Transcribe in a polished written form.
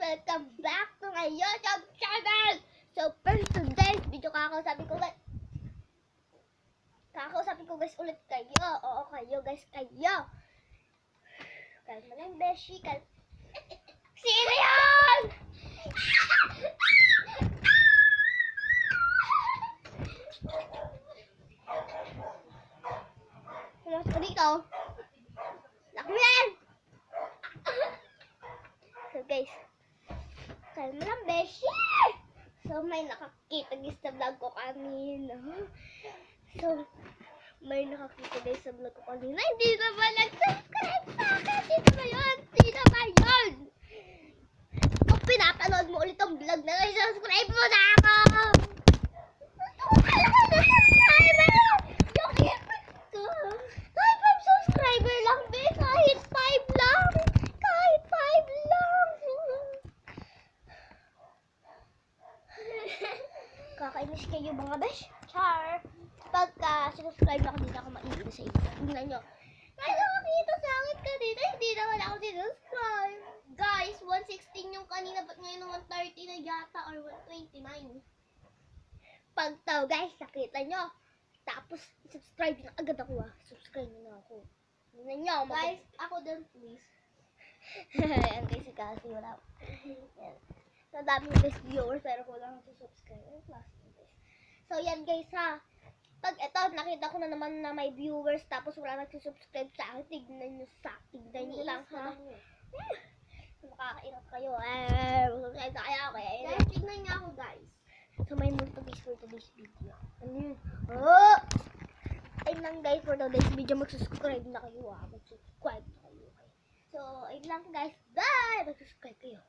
Welcome back to my YouTube channel! So, first today's video, kakausapin ko guys ulit kayo. Oo, kayo guys, kayo. Kalma lang, Beshi. Sino yun? Pumasok ka dito. Lock me in! So guys, kalma lang, Beshi. So, may nakakita guys sa vlog ko kanina. So, may nakakita guys sa vlog ko kanina. Hindi na ba nag-subscribe sa akin? Hindi na yun? Hindi na ba yun? Kung pinapanood mo ulit ang vlog na guys, subscribe mo na ako! Kahit 5 subscriber lang, be. Kahit 5 lang. Kahit 5 lang. Kakainis kayo mga besh. Char. Pagka subscribe ako, hindi na ako maingin sa inyo. Tingnan nyo. Kahit nakakita sa akin kanina, hindi naman ako sinuscribe. Guys, 116 yung kanina, ba't ngayon 130 na yata or 129? Pag tao guys, nakita nyo. Tapos, subscribe na agad ako Subscribe na ako. Tingnan nyo. Guys, ako din please. Ayan guys, kasi wala. Yan. So, dami guys viewers, pero kulang sa subscribe. So, yan guys ha. Pag ito, nakita ko na naman na may viewers, tapos wala nagsusubscribe sa akin, tignan nyo lang ha. Makakaingat kayo. Subscribe na kayo. Guys, tignan nyo ako guys. So, may multo guys for today's video. Oh! Ayun lang guys, for today's video, mag-subscribe na kayo Mag-subscribe na kayo. So, ayun lang guys. Bye! Mag-subscribe kayo.